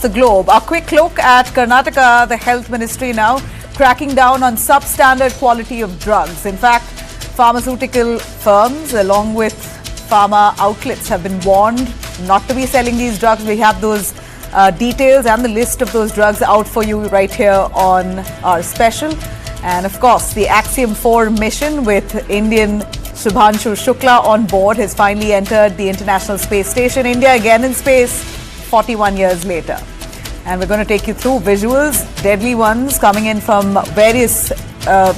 the globe. A quick look at Karnataka, the health ministry now cracking down on substandard quality of drugs. In fact, pharmaceutical firms along with pharma outlets have been warned not to be selling these drugs. We have those details and the list of those drugs out for you right here on our special. And of course, the Axiom mission with Indian Shubhanshu Shukla on board has finally entered the International Space Station. India again in space 41 years later. And we're going to take you through visuals, deadly ones coming in from various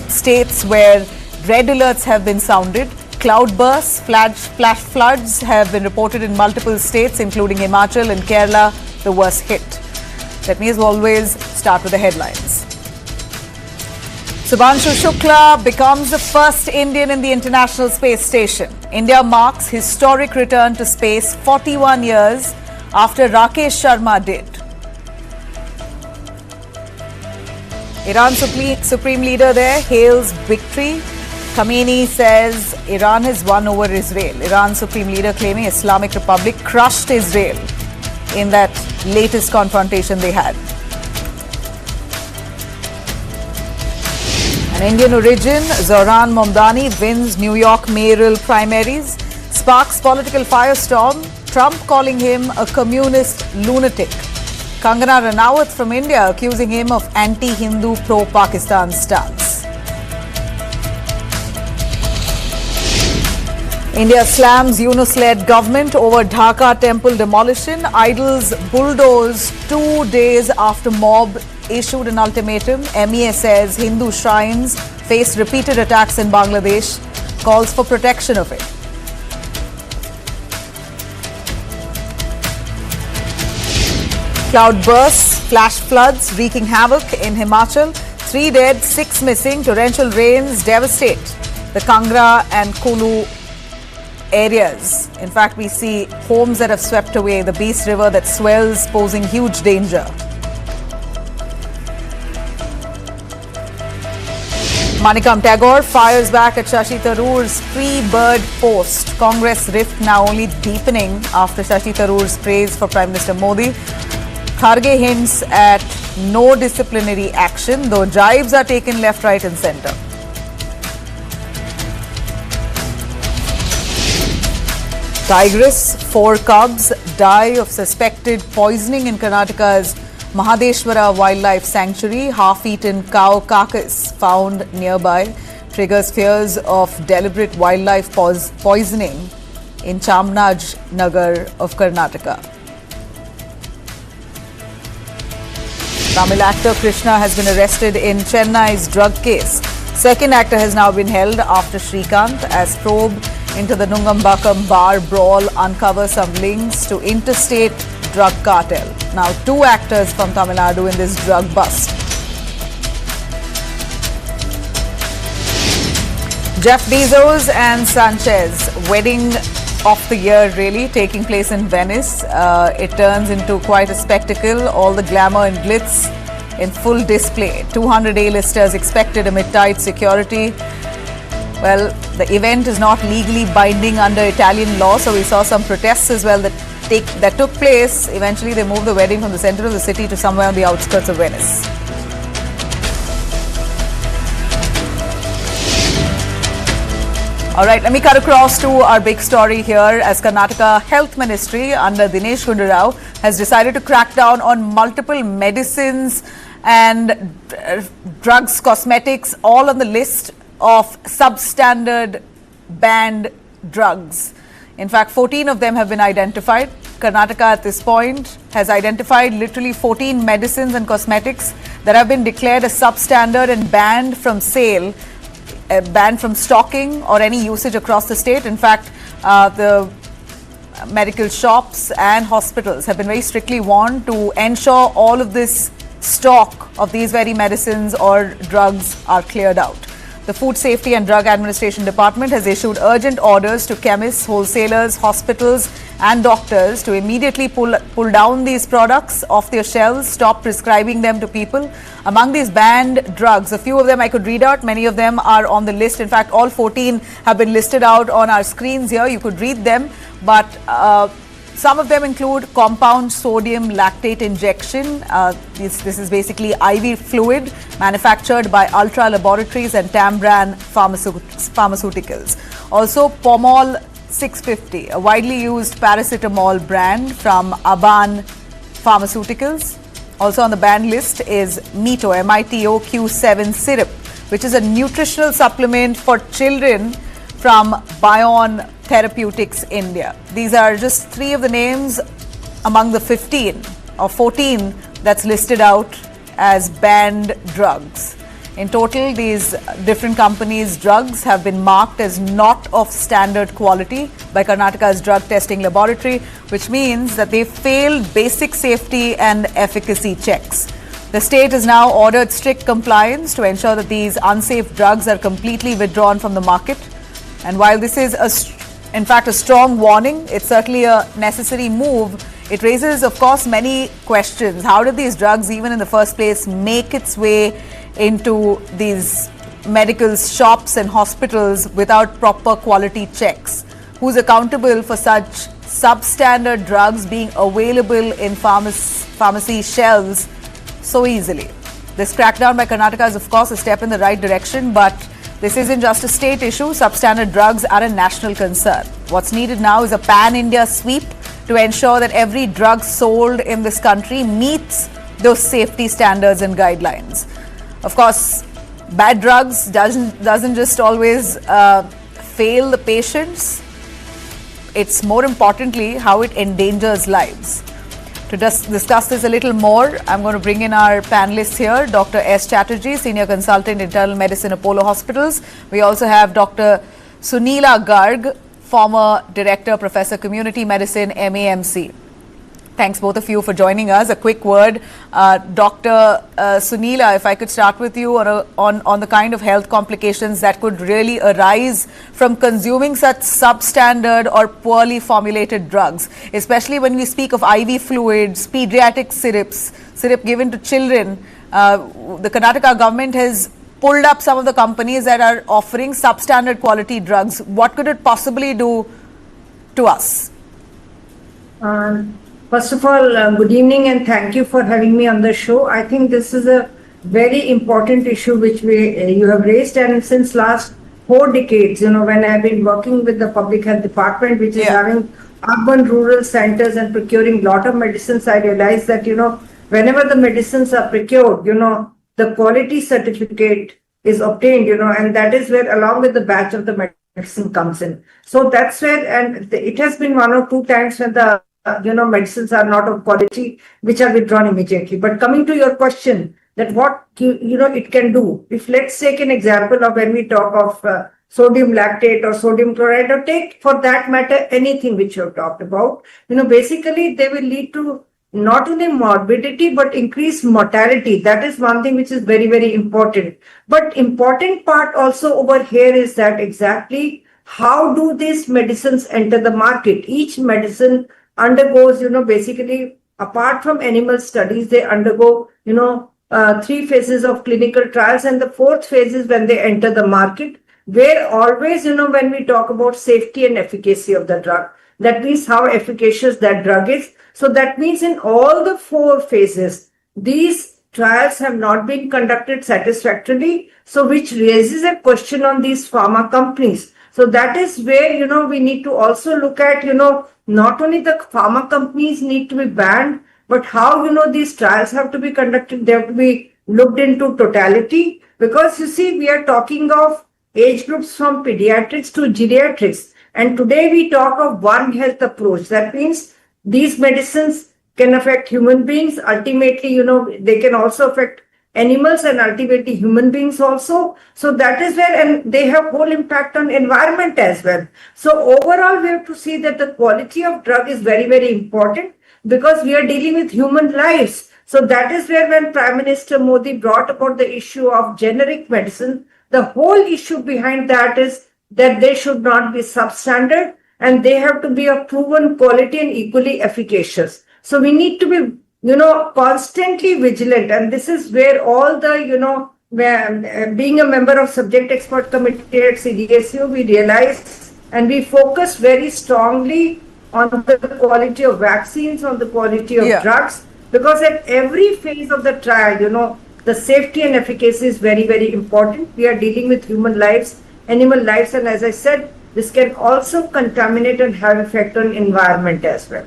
states where red alerts have been sounded. Cloudbursts, flash floods have been reported in multiple states, including Himachal and Kerala, the worst hit. Let me, as always, start with the headlines. Shubhanshu Shukla becomes the first Indian in the International Space Station. India marks historic return to space 41 years after Rakesh Sharma did. Iran Supreme Leader there hails victory. Khamenei says Iran has won over Israel. Iran Supreme Leader claiming Islamic Republic crushed Israel in that latest confrontation they had. An Indian origin, Zohran Momdani wins New York mayoral primaries, sparks political firestorm, Trump calling him a communist lunatic. Kangana Ranaut from India accusing him of anti-Hindu pro-Pakistan stance. India slams Yunus-led government over Dhaka temple demolition. Idols bulldoze 2 days after mob issued an ultimatum. MEA says Hindu shrines face repeated attacks in Bangladesh, calls for protection of it. Cloudbursts, flash floods wreaking havoc in Himachal. 3 dead, 6 missing. Torrential rains devastate the Kangra and Kulu areas. In fact, we see homes that have swept away, the Beast River that swells, posing huge danger. Manikam Tagore fires back at Shashi Tharoor's free bird post. Congress rift now only deepening after Shashi Tharoor's praise for Prime Minister Modi. Kharge hints at no disciplinary action, though jibes are taken left, right and centre. Tigress, 4 cubs die of suspected poisoning in Karnataka's Mahadeshwara Wildlife Sanctuary. Half-eaten cow carcass found nearby triggers fears of deliberate wildlife poisoning in Chamnaj Nagar of Karnataka. Tamil actor Krishna has been arrested in Chennai's drug case. Second actor has now been held after Srikanth as probe into the Nungambakam bar brawl uncovers some links to interstate drug cartel. Now 2 actors from Tamil Nadu in this drug bust. Jeff Bezos and Sanchez, wedding of the year really, taking place in Venice. It turns into quite a spectacle, all the glamour and glitz in full display. 200 A-listers expected amid tight security. Well, the event is not legally binding under Italian law, so we saw some protests as well that took place. Eventually, they moved the wedding from the center of the city to somewhere on the outskirts of Venice. All right, let me cut across to our big story here as Karnataka Health Ministry under Dinesh Gundurao has decided to crack down on multiple medicines and drugs, cosmetics, all on the list of substandard banned drugs. In fact, 14 of them have been identified. Karnataka at this point has identified literally 14 medicines and cosmetics that have been declared as substandard and banned from sale, banned from stocking or any usage across the state. In fact, the medical shops and hospitals have been very strictly warned to ensure all of this stock of these very medicines or drugs are cleared out. The Food Safety and Drug Administration Department has issued urgent orders to chemists, wholesalers, hospitals and doctors to immediately pull down these products off their shelves, stop prescribing them to people. Among these banned drugs, a few of them I could read out, many of them are on the list. In fact, all 14 have been listed out on our screens here. You could read them, but Some of them include compound sodium lactate injection. This is basically IV fluid manufactured by Ultra Laboratories and Tambran Pharmaceuticals. Also, Pomol 650, a widely used paracetamol brand from Aban Pharmaceuticals. Also on the banned list is Mito, MITO Q7 syrup, which is a nutritional supplement for children from Bion Therapeutics India. These are just 3 of the names among the 15 or 14 that's listed out as banned drugs. In total, these different companies' drugs have been marked as not of standard quality by Karnataka's drug testing laboratory, which means that they failed basic safety and efficacy checks. The state has now ordered strict compliance to ensure that these unsafe drugs are completely withdrawn from the market. And while this is in fact a strong warning, it's certainly a necessary move. It raises, of course, many questions. How did these drugs, even in the first place, make its way into these medical shops and hospitals without proper quality checks? Who's accountable for such substandard drugs being available in pharmacy shelves so easily? This crackdown by Karnataka is, of course, a step in the right direction, but this isn't just a state issue. Substandard drugs are a national concern. What's needed now is a pan-India sweep to ensure that every drug sold in this country meets those safety standards and guidelines. Of course, bad drugs doesn't just always fail the patients. It's more importantly how it endangers lives. To discuss this a little more, I'm going to bring in our panelists here. Dr. S. Chatterjee, Senior Consultant, Internal Medicine, Apollo Hospitals. We also have Dr. Sunila Garg, former Director, Professor, Community Medicine, MAMC. Thanks both of you for joining us. A quick word, Dr. Sunila, if I could start with you on the kind of health complications that could really arise from consuming such substandard or poorly formulated drugs, especially when we speak of IV fluids, pediatric syrup given to children. The Karnataka government has pulled up some of the companies that are offering substandard quality drugs. What could it possibly do to us? First of all, good evening and thank you for having me on the show. I think this is a very important issue which you have raised, and since last 4 decades, when I've been working with the public health department, which is having urban rural centers and procuring lot of medicines, I realized that, whenever the medicines are procured, the quality certificate is obtained, and that is where along with the batch of the medicine comes in. So that's where, and it has been 1 or 2 times when the medicines are not of quality, which are withdrawn immediately. But coming to your question, that what, it can do. If let's take an example of when we talk of sodium lactate or sodium chloride, or take for that matter, anything which you have talked about, basically they will lead to not only morbidity, but increased mortality. That is one thing which is very, very important. But important part also over here is that exactly how do these medicines enter the market? Each medicine undergoes, basically, apart from animal studies, they undergo, 3 phases of clinical trials, and the 4th phase is when they enter the market, where always, when we talk about safety and efficacy of the drug, that means how efficacious that drug is. So that means in all the 4 phases, these trials have not been conducted satisfactorily, so which raises a question on these pharma companies. So that is where, we need to also look at, not only the pharma companies need to be banned, but how, these trials have to be conducted. They have to be looked into totality, because you see, we are talking of age groups from pediatrics to geriatrics. And today we talk of One Health approach. That means these medicines can affect human beings. Ultimately, they can also affect animals and ultimately human beings also. So that is where, and they have whole impact on environment as well. So overall, we have to see that the quality of drug is very, very important, because we are dealing with human lives. So that is where when Prime Minister Modi brought about the issue of generic medicine, the whole issue behind that is that they should not be substandard and they have to be of proven quality and equally efficacious. So we need to be constantly vigilant. And this is where all the, being a member of subject expert committee at CDSU, we realize and we focus very strongly on the quality of vaccines, on the quality of Yeah. drugs, because at every phase of the trial, the safety and efficacy is very, very important. We are dealing with human lives, animal lives, and as I said, this can also contaminate and have effect on environment as well.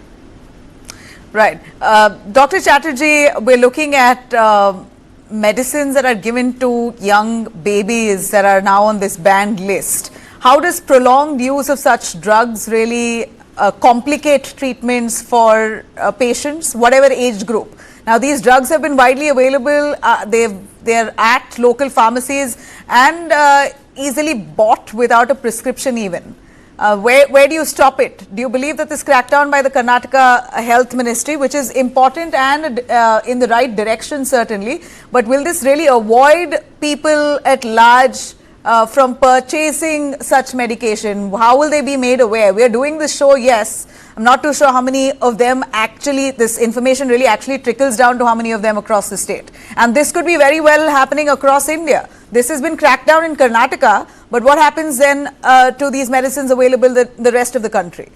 Right. Dr. Chatterjee, we're looking at medicines that are given to young babies that are now on this banned list. How does prolonged use of such drugs really complicate treatments for patients, whatever age group? Now, these drugs have been widely available. They're at local pharmacies and easily bought without a prescription even. Where do you stop it? Do you believe that this crackdown by the Karnataka Health Ministry, which is important and in the right direction certainly, but will this really avoid people at large from purchasing such medication? How will they be made aware? We are doing this show, yes. I'm not too sure how many of them actually, this information really actually trickles down to how many of them across the state. And this could be very well happening across India. This has been cracked down in Karnataka, but what happens then to these medicines available in the rest of the country?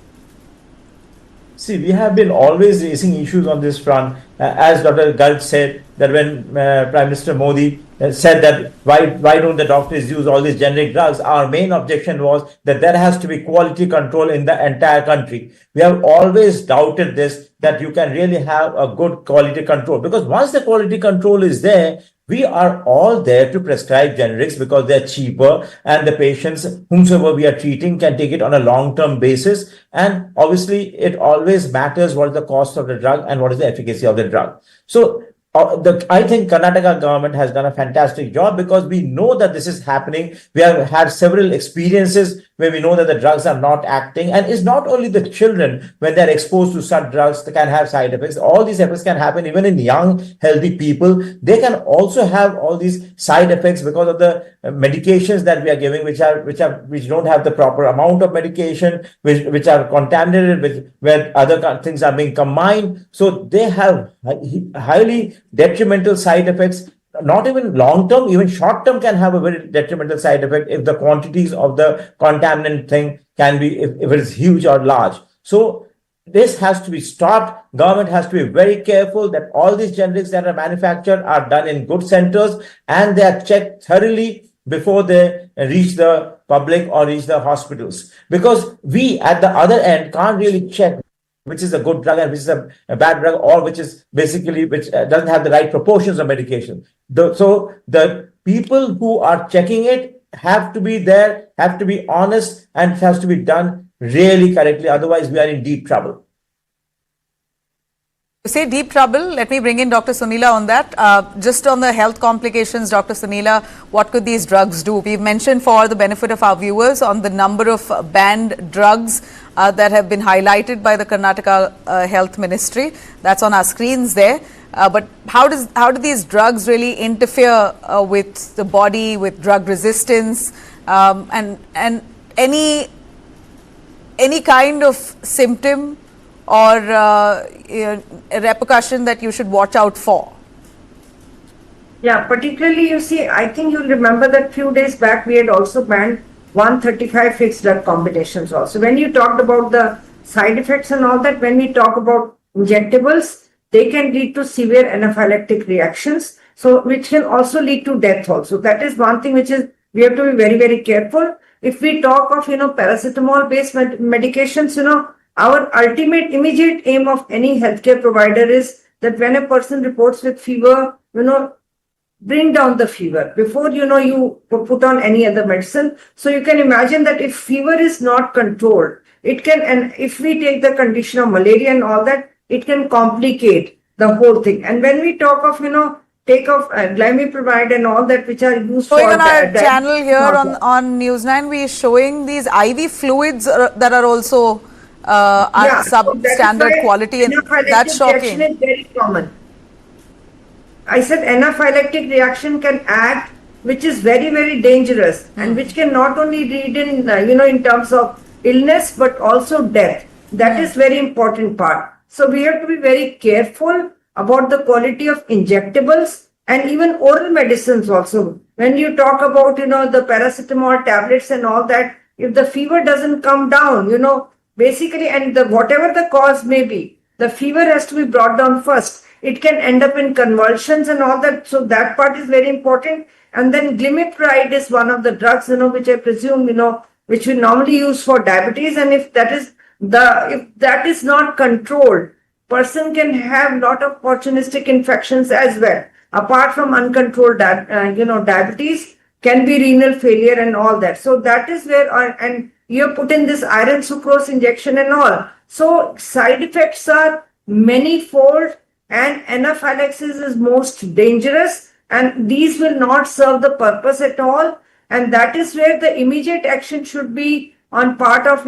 See, we have been always raising issues on this front. As Dr. Govt said, that when Prime Minister Modi said that why don't the doctors use all these generic drugs, our main objection was that there has to be quality control in the entire country. We have always doubted this, that you can really have a good quality control, because once the quality control is there, we are all there to prescribe generics because they're cheaper and the patients whomsoever we are treating can take it on a long-term basis. And obviously, it always matters what is the cost of the drug and what is the efficacy of the drug. So I think Karnataka government has done a fantastic job because we know that this is happening. We have had several experiences where we know that the drugs are not acting. And it's not only the children, when they're exposed to such drugs, they can have side effects. All these effects can happen even in young, healthy people. They can also have all these side effects because of the medications that we are giving, which don't have the proper amount of medication, which are contaminated, where other things are being combined. So they have highly detrimental side effects. Not even long-term, even short-term can have a very detrimental side effect if the quantities of the contaminant thing can be, if it is huge or large. So this has to be stopped. Government has to be very careful that all these generics that are manufactured are done in good centers and they are checked thoroughly before they reach the public or reach the hospitals. Because we at the other end can't really check which is a good drug and which is a bad drug, or which is basically, which doesn't have the right proportions of medication. So the people who are checking it have to be there, have to be honest, and it has to be done really correctly. Otherwise, we are in deep trouble. You say deep trouble. Let me bring in Dr. Sunila on that. Just on the health complications, Dr. Sunila, what could these drugs do? We've mentioned, for the benefit of our viewers, on the number of banned drugs that have been highlighted by the Karnataka Health Ministry. That's on our screens there. But how do these drugs really interfere with the body, with drug resistance, and any kind of symptom or a repercussion that you should watch out for? Yeah, particularly, you see, I think you'll remember that few days back we had also banned 135 fixed drug combinations also. When you talked about the side effects and all that, when we talk about injectables, they can lead to severe anaphylactic reactions, so which can also lead to death also. That is one thing which is, we have to be very, very careful. If we talk of, paracetamol-based medications, our ultimate immediate aim of any healthcare provider is that when a person reports with fever, bring down the fever before, you put on any other medicine. So you can imagine that if fever is not controlled, it can, and if we take the condition of malaria and all that, it can complicate the whole thing. And when we talk of, take off glimepiride and all that, which are used showing for on our channel here on News 9, we are showing these IV fluids that are also substandard quality, and that's shocking. Is very common. I said anaphylactic reaction can act, which is very, very dangerous, and which can not only lead in, in terms of illness, but also death. That is very important part. So we have to be very careful about the quality of injectables and even oral medicines also. When you talk about, the paracetamol tablets and all that, if the fever doesn't come down, basically, and whatever the cause may be, the fever has to be brought down first. It can end up in convulsions and all that. So that part is very important. And then glimepiride is one of the drugs, which I presume, which we normally use for diabetes. And if that is not controlled, person can have lot of opportunistic infections as well. Apart from uncontrolled, diabetes, can be renal failure and all that. So that is where, and you have put in this iron sucrose injection and all. So side effects are manifold, and anaphylaxis is most dangerous, and these will not serve the purpose at all. And that is where the immediate action should be on part of,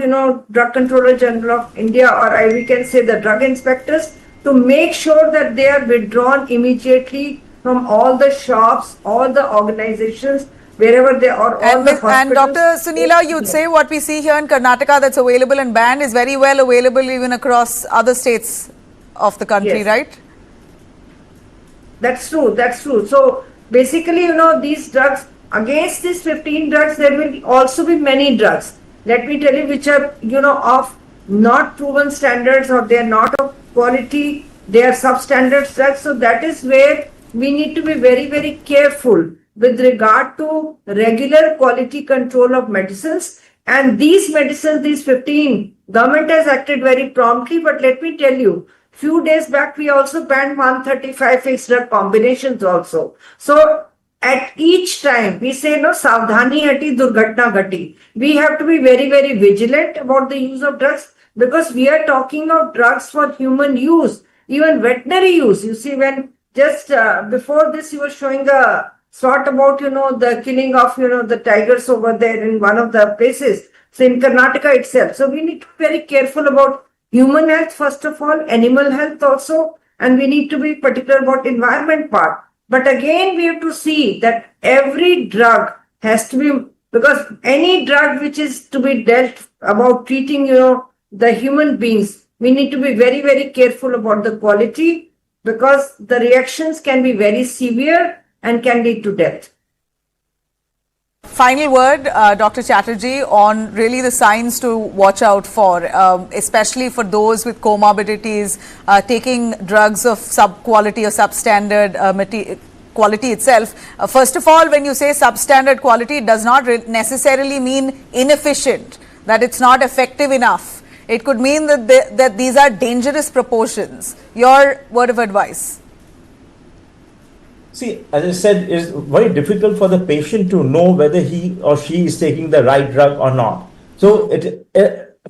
Drug Controller General of India, or we can say the drug inspectors, to make sure that they are withdrawn immediately from all the shops, all the organizations, wherever they are, all the hospitals. And Dr. Sunila, you'd say what we see here in Karnataka that's available and banned is very well available even across other states of the country, Yes. right? That's true. So basically, these drugs, against these 15 drugs, there will also be many drugs. Let me tell you, which are, of not proven standards, or they are not of quality, they are substandard drugs. So that is where we need to be very, very careful with regard to regular quality control of medicines. And these medicines, these 15, government has acted very promptly. But let me tell you, few days back, we also banned 135 fixed drug combinations also. So at each time, we say, Savdhani hati, durghatna ghati. We have to be very, very vigilant about the use of drugs, because we are talking of drugs for human use, even veterinary use. You see, when just before this, you were showing a short about, the killing of, the tigers over there in one of the places. So in Karnataka itself. So we need to be very careful about human health, first of all, animal health also, and we need to be particular about environment part. But again, we have to see that every drug has to be, because any drug which is to be dealt about treating, the human beings, we need to be very, very careful about the quality, because the reactions can be very severe and can lead to death. Final word, Dr. Chatterjee, on really the signs to watch out for, especially for those with comorbidities, taking drugs of sub-quality or substandard quality itself. First of all, when you say substandard quality, it does not necessarily mean inefficient, that it's not effective enough. It could mean that these are dangerous proportions. Your word of advice? See, as I said, it's very difficult for the patient to know whether he or she is taking the right drug or not. So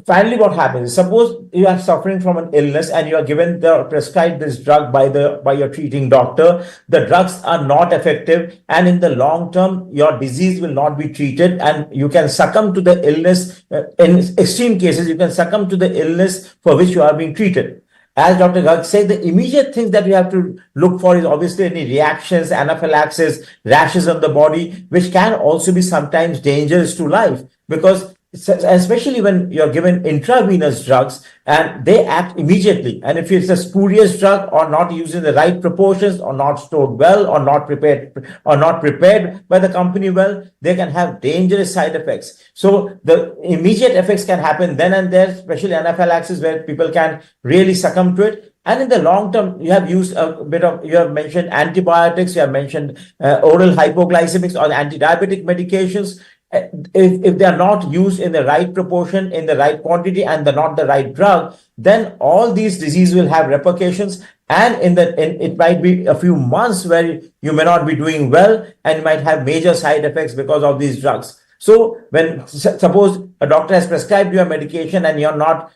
finally what happens is, suppose you are suffering from an illness and you are prescribed this drug by your treating doctor. The drugs are not effective, and in the long term, your disease will not be treated, and you can succumb to the illness. In extreme cases, you can succumb to the illness for which you are being treated. As Dr. Govt said, the immediate things that we have to look for is obviously any reactions, anaphylaxis, rashes on the body, which can also be sometimes dangerous to life, because especially when you're given intravenous drugs and they act immediately. And if it's a spurious drug or not used in the right proportions or not stored well or not prepared by the company well, they can have dangerous side effects. So the immediate effects can happen then and there, especially anaphylaxis, where people can really succumb to it. And in the long term, you have used you have mentioned antibiotics, you have mentioned oral hypoglycemics or anti-diabetic medications. If they are not used in the right proportion, in the right quantity, and they're not the right drug, then all these diseases will have repercussions. And it might be a few months where you may not be doing well, and you might have major side effects because of these drugs. So when suppose a doctor has prescribed you a medication and you're not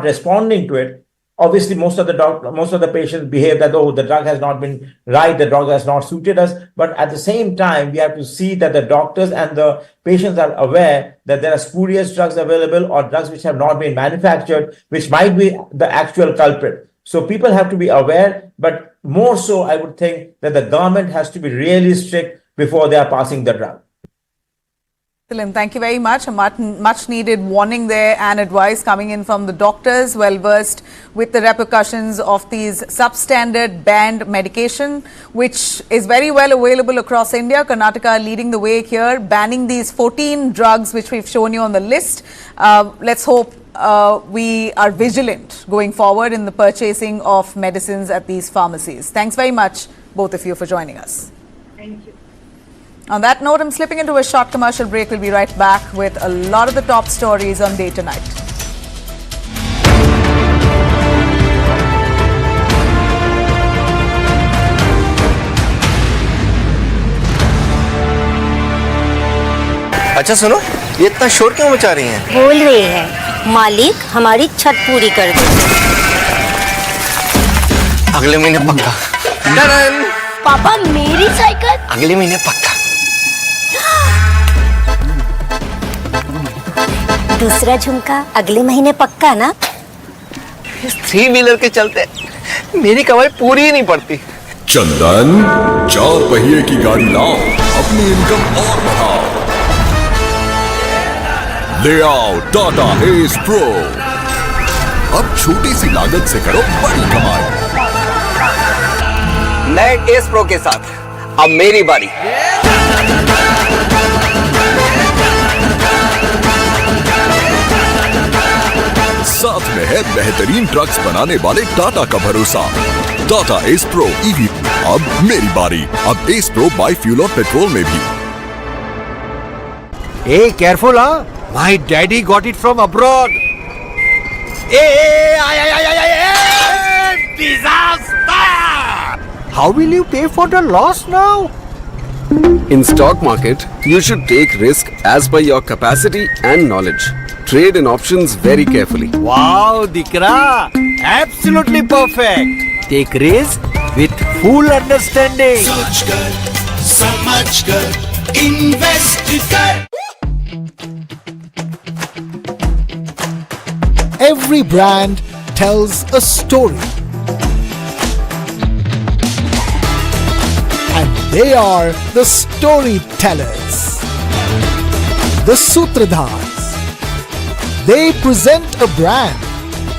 responding to it, obviously most of the patients behave that, oh, the drug has not been right, the drug has not suited us. But at the same time, we have to see that the doctors and the patients are aware that there are spurious drugs available or drugs which have not been manufactured, which might be the actual culprit. So people have to be aware, but more so, I would think that the government has to be really strict before they are passing the drug. Excellent. Thank you very much. A much needed warning there and advice coming in from the doctors, well versed with the repercussions of these substandard banned medication, which is very well available across India. Karnataka leading the way here, banning these 14 drugs which we've shown you on the list. Let's hope we are vigilant going forward in the purchasing of medicines at these pharmacies. Thanks very much, both of you, for joining us. Thank you. On that note, I'm slipping into a short commercial break. We'll be right back with a lot of the top stories on Day Tonight. अच्छा सुनो, ये इतना शोर क्यों मचा रही हैं? बोल रहे हैं मालिक हमारी छत पूरी कर दे। अगले महीने पक्का। डन! पापा मेरी साइकिल अगले महीने पक्का। दूसरा झुमका अगले महीने पक्का ना? इस 3 व्हीलर के चलते मेरी कमाई पूरी ही नहीं पड़ती। चंदन, 4 पहिए की गाड़ी लाओ, अपनी इनकम और बढ़ाओ। ले आओ टाटा एस प्रो। अब छोटी सी लागत से करो बड़ी कमाई। नए एस प्रो के साथ अब मेरी बारी। साथ में है बेहतरीन ट्रक्स बनाने वाले टाटा का भरोसा। टाटा एस प्रो ईवी, अब मेरी बारी। अब एस प्रो बाई फ्यूल और पेट्रोल में भी। Hey, careful, huh? My daddy got it from abroad. Hey, disaster! How will you pay for the loss now? In stock market, you should take risk as per your capacity and knowledge. Trade in options very carefully. Wow, Dikra! Absolutely perfect. Take risk with full understanding. सोच कर, समझ कर, invest कर। Every brand tells a story. And they are the storytellers. The Sutradhars. They present a brand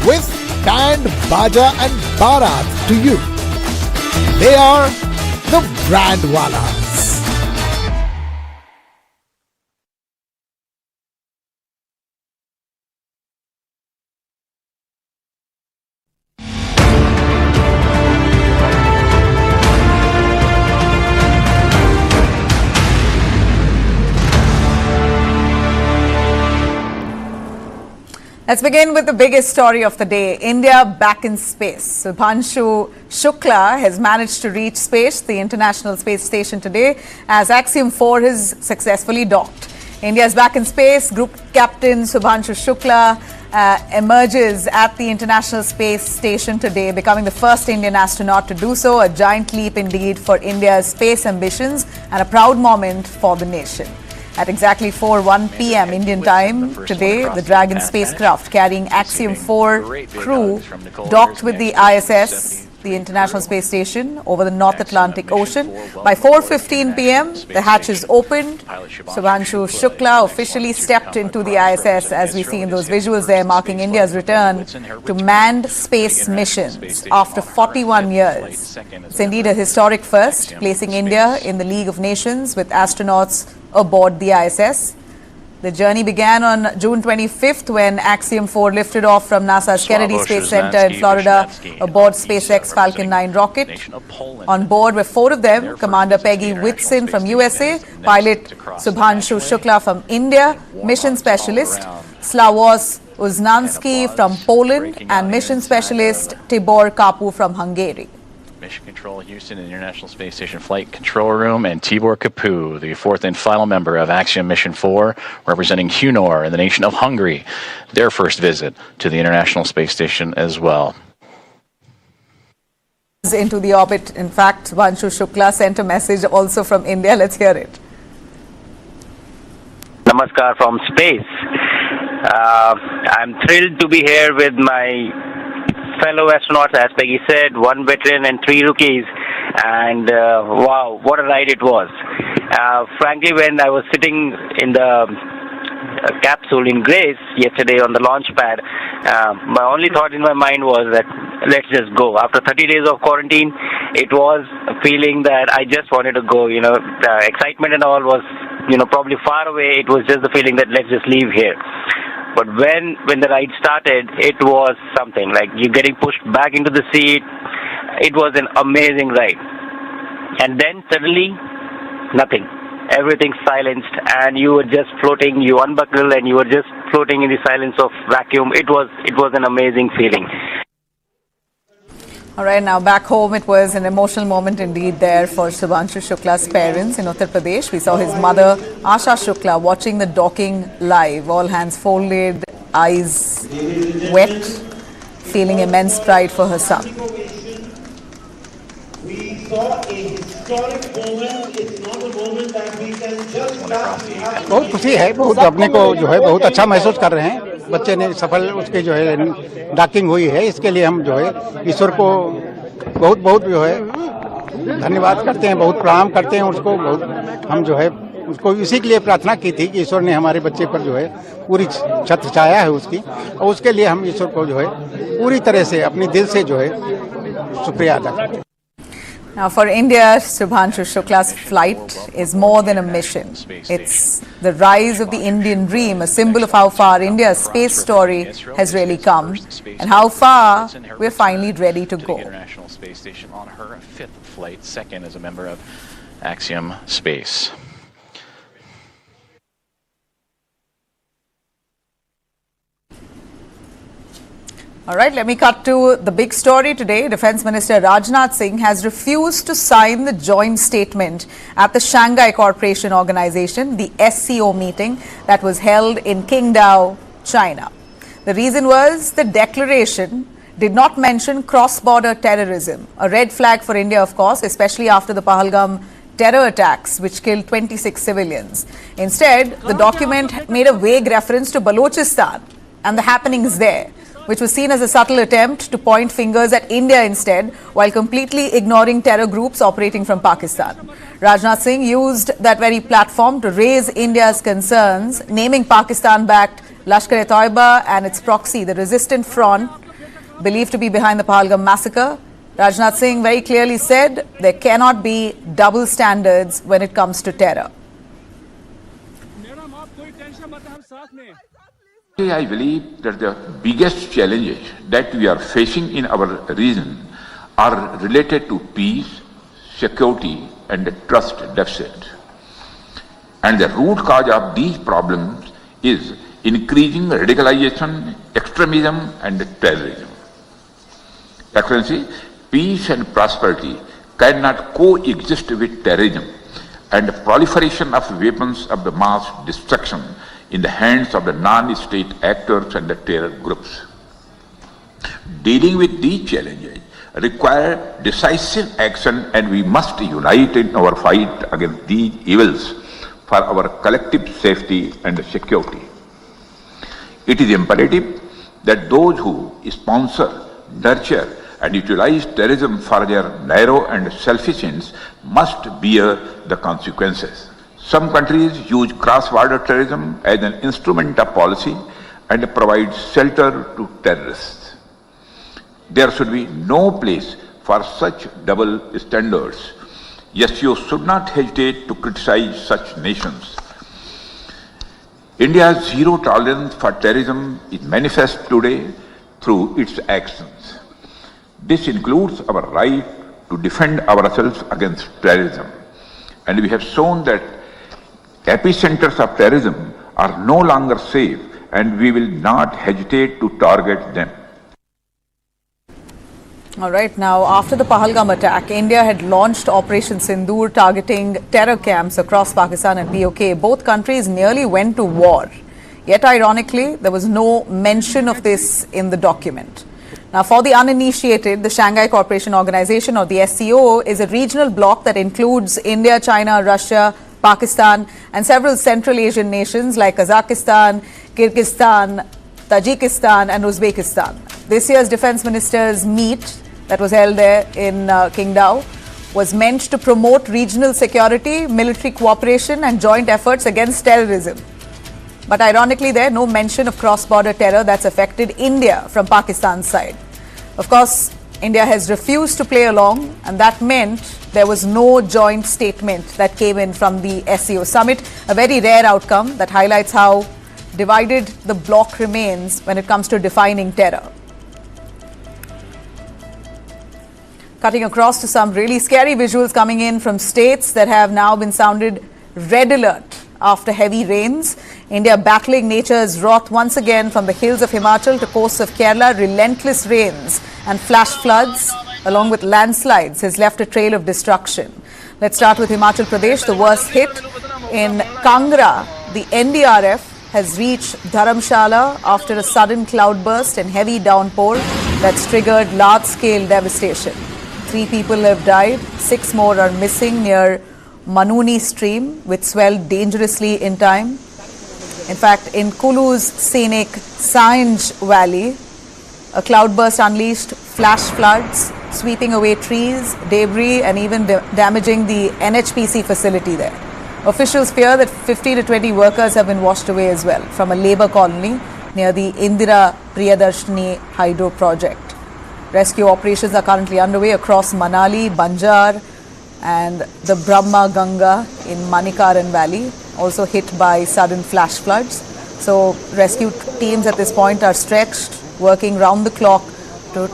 with band, baja and barat to you. They are the Brandwalas. Let's begin with the biggest story of the day. India back in space. Shubhanshu Shukla has managed to reach space, the International Space Station, today as Axiom 4 is successfully docked. India is back in space. Group Captain Shubhanshu Shukla emerges at the International Space Station today, becoming the first Indian astronaut to do so. A giant leap indeed for India's space ambitions and a proud moment for the nation. At exactly 4:01 p.m. Indian time today, the Dragon spacecraft carrying Axiom 4 crew docked with the ISS, the International Space Station, over the North Atlantic Ocean. By 4:15 p.m., the hatch is opened. Shubhanshu Shukla officially stepped into the ISS, as we see in those visuals there, marking India's return to manned space missions after 41 years. It's indeed a historic first, placing India in the League of Nations with astronauts aboard the ISS. The journey began on June 25th when Axiom 4 lifted off from NASA's Kennedy Space Center in Florida aboard SpaceX Falcon 9 rocket. On board were 4 of them: Commander Peggy Whitson from USA, pilot Shubhanshu Shukla from India, mission specialist Slavoj Uznansky from Poland, and mission specialist Tibor Kapu from Hungary. Mission Control Houston International Space Station Flight Control Room, and Tibor Kapu, the 4th and final member of Axiom Mission 4, representing Hunor in the nation of Hungary, their first visit to the International Space Station as well. Into the orbit, in fact, Shubhanshu Shukla sent a message also from India. Let's hear it. Namaskar from space. I'm thrilled to be here with my fellow astronauts, as Peggy said, 1 veteran and 3 rookies, and wow, what a ride it was. Frankly, when I was sitting in the capsule in Grace yesterday on the launch pad, my only thought in my mind was that let's just go. After 30 days of quarantine, it was a feeling that I just wanted to go. You know, the excitement and all was, probably far away. It was just the feeling that let's just leave here. But when the ride started, it was something like you getting pushed back into the seat. It was an amazing ride. And then suddenly, nothing. Everything silenced, and you were just floating. You unbuckle, and you were just floating in the silence of vacuum. It was an amazing feeling. All right, now back home, it was an emotional moment indeed there for Shubhanshu Shukla's parents in Uttar Pradesh. We saw his mother, Asha Shukla, watching the docking live, all hands folded, eyes wet, feeling immense pride for her son. We saw a historic moment. It's not a moment that we can just pass. बहुत खुशी है, बहुत अपने को जो है बहुत अच्छा महसूस कर रहे हैं। बच्चे ने सफल उसके जो है डॉकिंग हुई है, इसके लिए हम जो है ईश्वर को बहुत बहुत जो है धन्यवाद करते हैं, बहुत प्रणाम करते हैं उसको। बहुत हम जो है उसको इसी के लिए प्रार्थना की थी कि ईश्वर ने हमारे बच्चे पर जो है पूरी छत्र छाया है उसकी, और उसके लिए हम ईश्वर को जो है पूरी तरह से अपने दिल से जो है शुक्रिया अदा करते हैं। Now for India, Shubhanshu Shukla's flight is more than a mission. It's the rise of the Indian dream, a symbol of how far India's space story has really come and how far we're finally ready to go. The International Space Station on her 5th flight, second as a member of Axiom Space. All right, let me cut to the big story today. Defence Minister Rajnath Singh has refused to sign the joint statement at the Shanghai Cooperation Organization, the SCO meeting that was held in Qingdao, China. The reason was the declaration did not mention cross-border terrorism, a red flag for India, of course, especially after the Pahalgam terror attacks which killed 26 civilians. Instead, the document made a vague reference to Balochistan and the happenings there, which was seen as a subtle attempt to point fingers at India instead, while completely ignoring terror groups operating from Pakistan. Rajnath Singh used that very platform to raise India's concerns, naming Pakistan-backed Lashkar-e-Toiba and its proxy, the Resistant Front, believed to be behind the Pahalgam massacre. Rajnath Singh very clearly said there cannot be double standards when it comes to terror. I believe that the biggest challenges that we are facing in our region are related to peace, security and trust deficit. And the root cause of these problems is increasing radicalization, extremism and terrorism. Excellency, peace and prosperity cannot coexist with terrorism and proliferation of weapons of the mass destruction in the hands of the non-state actors and the terror groups. Dealing with these challenges require decisive action, and we must unite in our fight against these evils for our collective safety and security. It is imperative that those who sponsor, nurture and utilize terrorism for their narrow and selfish ends must bear the consequences. Some countries use cross-border terrorism as an instrument of policy and provide shelter to terrorists. There should be no place for such double standards. Yes, you should not hesitate to criticize such nations. India's zero tolerance for terrorism is manifest today through its actions. This includes our right to defend ourselves against terrorism. And we have shown that epicenters of terrorism are no longer safe, and we will not hesitate to target them. All right, now after the Pahalgam attack, India had launched Operation Sindoor targeting terror camps across Pakistan and POK. Both countries nearly went to war. Yet ironically, there was no mention of this in the document. Now, for the uninitiated, the Shanghai Cooperation Organization, or the SCO, is a regional bloc that includes India, China, Russia, Pakistan and several Central Asian nations like Kazakhstan, Kyrgyzstan, Tajikistan and Uzbekistan. This year's Defence Ministers' meet that was held there in Qingdao was meant to promote regional security, military cooperation and joint efforts against terrorism. But ironically, there no mention of cross-border terror that's affected India from Pakistan's side. Of course, India has refused to play along, and that meant there was no joint statement that came in from the SCO summit, a very rare outcome that highlights how divided the bloc remains when it comes to defining terror. Cutting across to some really scary visuals coming in from states that have now been sounded red alert after heavy rains. India battling nature's wrath once again from the hills of Himachal to coasts of Kerala. Relentless rains and flash floods along with landslides has left a trail of destruction. Let's start with Himachal Pradesh, the worst hit. In Kangra, the NDRF has reached Dharamshala after a sudden cloudburst and heavy downpour that's triggered large-scale devastation. 3 people have died, 6 more are missing near Manuni stream, which swelled dangerously in time. In fact, in Kulu's scenic Sanj Valley, a cloudburst unleashed flash floods, sweeping away trees, debris, and even damaging the NHPC facility there. Officials fear that 15 to 20 workers have been washed away as well from a labour colony near the Indira Priyadarshini Hydro project. Rescue operations are currently underway across Manali, Banjar, and the Brahma Ganga in Manikaran Valley, also hit by sudden flash floods. So rescue teams at this point are stretched, working round the clock to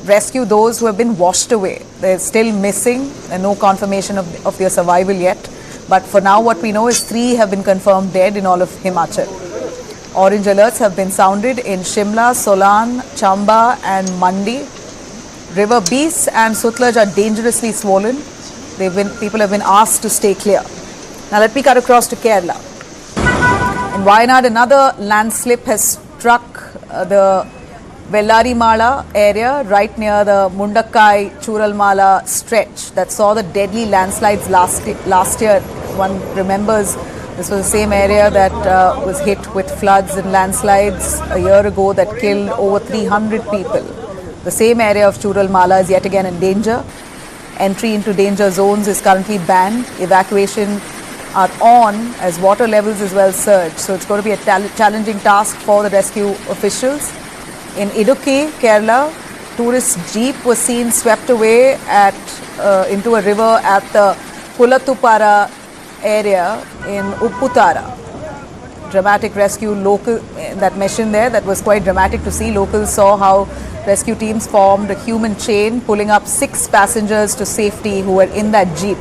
rescue those who have been washed away. They're still missing and no confirmation of their survival yet. But for now, what we know is 3 have been confirmed dead in all of Himachal. Orange alerts have been sounded in Shimla, Solan, Chamba and Mandi. River Beas and Sutlej are dangerously swollen. People have been asked to stay clear. Now let me cut across to Kerala. In Wayanad, another landslip has struck the Vellarimala area right near the Mundakkai-Churalmala stretch that saw the deadly landslides last year. One remembers this was the same area that was hit with floods and landslides a year ago that killed over 300 people. The same area of Churalmala is yet again in danger. Entry into danger zones is currently banned. Evacuation are on as water levels as well surge. So it's going to be a challenging task for the rescue officials. In Idukki, Kerala, tourist jeep was seen swept away into a river at the Kulatupara area in Upputara. Dramatic rescue that mission there, that was quite dramatic to see. Locals saw how rescue teams formed a human chain, pulling up 6 passengers to safety who were in that jeep.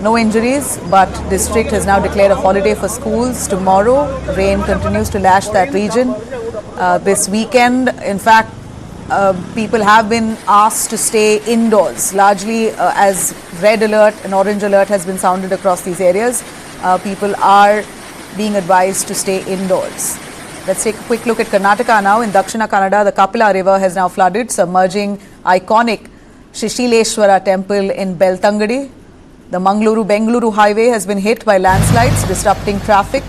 No injuries, but district has now declared a holiday for schools tomorrow. Rain continues to lash that region. This weekend, in fact, people have been asked to stay indoors, largely as red alert and orange alert has been sounded across these areas. People are being advised to stay indoors. Let's take a quick look at Karnataka now. In Dakshina Kannada, the Kapila river has now flooded, submerging iconic Shishileshwara temple in Beltangadi. The Mangaluru-Bengaluru highway has been hit by landslides, disrupting traffic.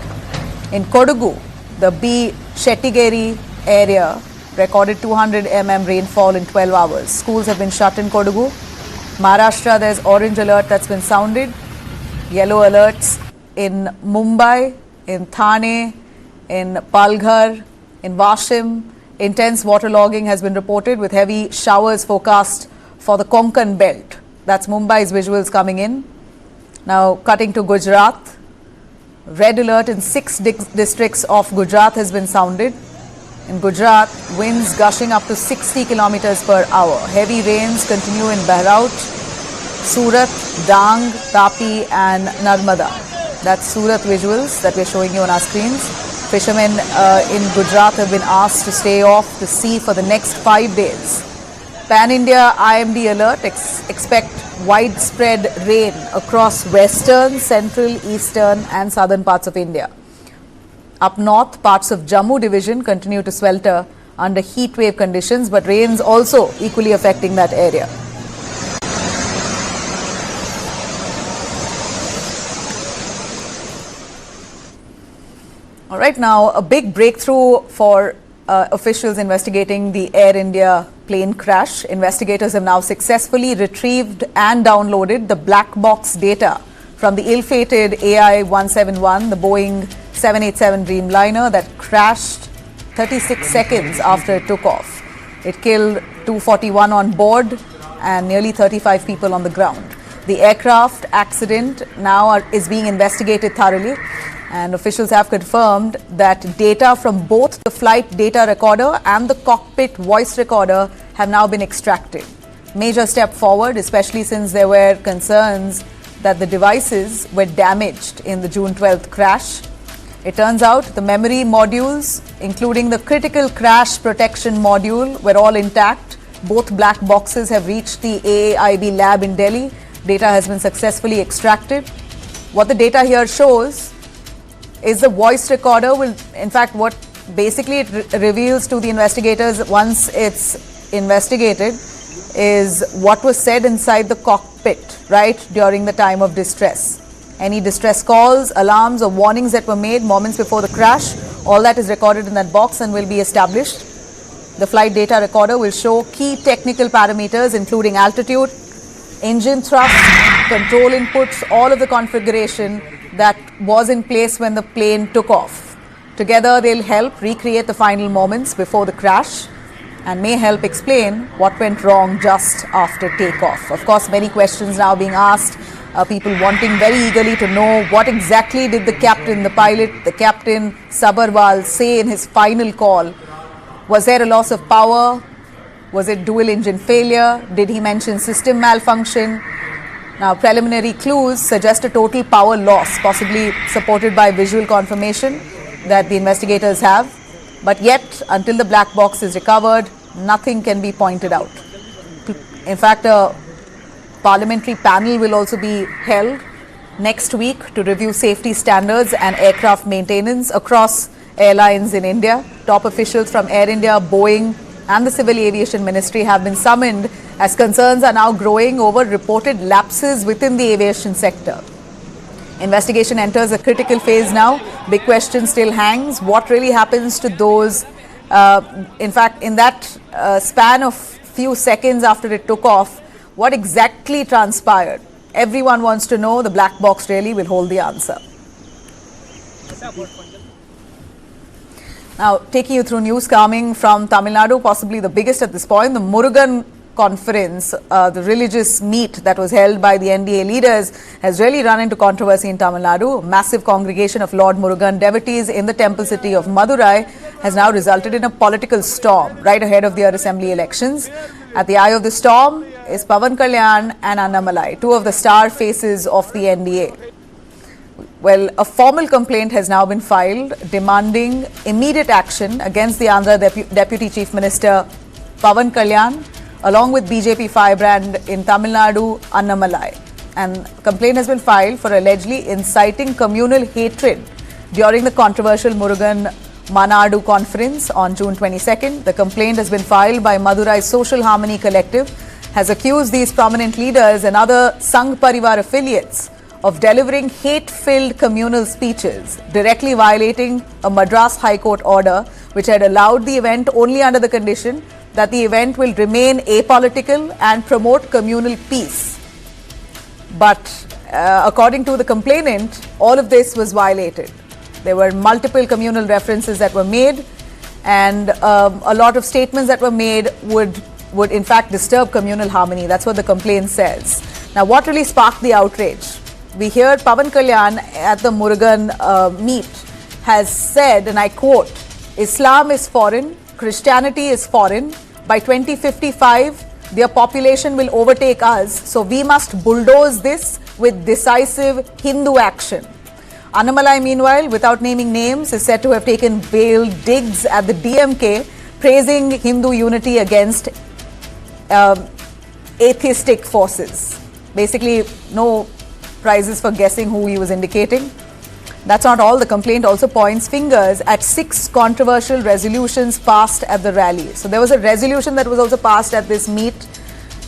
In Kodagu, the B. Shettigeri area recorded 200 mm rainfall in 12 hours. Schools have been shut in Kodagu. Maharashtra, there's orange alert that's been sounded. Yellow alerts in Mumbai, in Thane, in Palghar, in Vashim. Intense waterlogging has been reported with heavy showers forecast for the Konkan belt. That's Mumbai's visuals coming in. Now cutting to Gujarat. Red alert in 6 districts of Gujarat has been sounded. In Gujarat, winds gushing up to 60 kilometers per hour. Heavy rains continue in Bahraut, Surat, Dang, Tapi and Narmada. That's Surat visuals that we're showing you on our screens. Fishermen in Gujarat have been asked to stay off the sea for the next 5 days. Pan-India IMD alert, expect widespread rain across western, central, eastern and southern parts of India. Up north, parts of Jammu division continue to swelter under heat wave conditions, but rains also equally affecting that area. All right, now a big breakthrough for officials investigating the Air India plane crash. Investigators have now successfully retrieved and downloaded the black box data from the ill-fated AI-171, the Boeing 787 Dreamliner that crashed 36 seconds after it took off. It killed 241 on board and nearly 35 people on the ground. The aircraft accident now is being investigated thoroughly. And officials have confirmed that data from both the flight data recorder and the cockpit voice recorder have now been extracted. Major step forward, especially since there were concerns that the devices were damaged in the June 12th crash. It turns out the memory modules, including the critical crash protection module, were all intact. Both black boxes have reached the AAIB lab in Delhi. Data has been successfully extracted. What the data here shows is the voice recorder will, in fact, what basically it reveals to the investigators once it's investigated is what was said inside the cockpit, right, during the time of distress. Any distress calls, alarms or warnings that were made moments before the crash, all that is recorded in that box and will be established. The flight data recorder will show key technical parameters including altitude, engine thrust, control inputs, all of the configuration that was in place when the plane took off. Together they'll help recreate the final moments before the crash and may help explain what went wrong just after takeoff. Of course, many questions now being asked, people wanting very eagerly to know what exactly did the captain, the pilot, the captain Sabharwal say in his final call. Was there a loss of power? Was it dual engine failure? Did he mention system malfunction? Now, preliminary clues suggest a total power loss, possibly supported by visual confirmation that the investigators have. But yet, until the black box is recovered, nothing can be pointed out. In fact, a parliamentary panel will also be held next week to review safety standards and aircraft maintenance across airlines in India. Top officials from Air India, Boeing and the Civil Aviation Ministry have been summoned as concerns are now growing over reported lapses within the aviation sector. Investigation enters a critical phase now. Big question still hangs. What really happens to those? In fact, in that span of few seconds after it took off, what exactly transpired? Everyone wants to know. The black box really will hold the answer. Now, taking you through news coming from Tamil Nadu, possibly the biggest at this point, the Murugan conference, the religious meet that was held by the NDA leaders, has really run into controversy in Tamil Nadu. A massive congregation of Lord Murugan devotees in the temple city of Madurai has now resulted in a political storm right ahead of their assembly elections. At the eye of the storm is Pavan Kalyan and Annamalai, two of the star faces of the NDA. Well, a formal complaint has now been filed demanding immediate action against the Andhra Deputy Chief Minister Pavan Kalyan along with BJP firebrand in Tamil Nadu, Annamalai. And a complaint has been filed for allegedly inciting communal hatred during the controversial Murugan Manadu conference on June 22nd. The complaint has been filed by Madurai Social Harmony Collective, has accused these prominent leaders and other Sangh Parivar affiliates of delivering hate-filled communal speeches, directly violating a Madras High Court order which had allowed the event only under the condition that the event will remain apolitical and promote communal peace. But according to the complainant, all of this was violated. There were multiple communal references that were made, and a lot of statements that were made would in fact disturb communal harmony. That's what the complaint says. Now, what really sparked the outrage? We heard Pavan Kalyan at the Murugan meet has said, and I quote, "Islam is foreign, Christianity is foreign. By 2055, their population will overtake us, so we must bulldoze this with decisive Hindu action." Annamalai, meanwhile, without naming names, is said to have taken veiled digs at the DMK, praising Hindu unity against atheistic forces. Basically, no prizes for guessing who he was indicating. That's not all. The complaint also points fingers at 6 controversial resolutions passed at the rally. So there was a resolution that was also passed at this meet.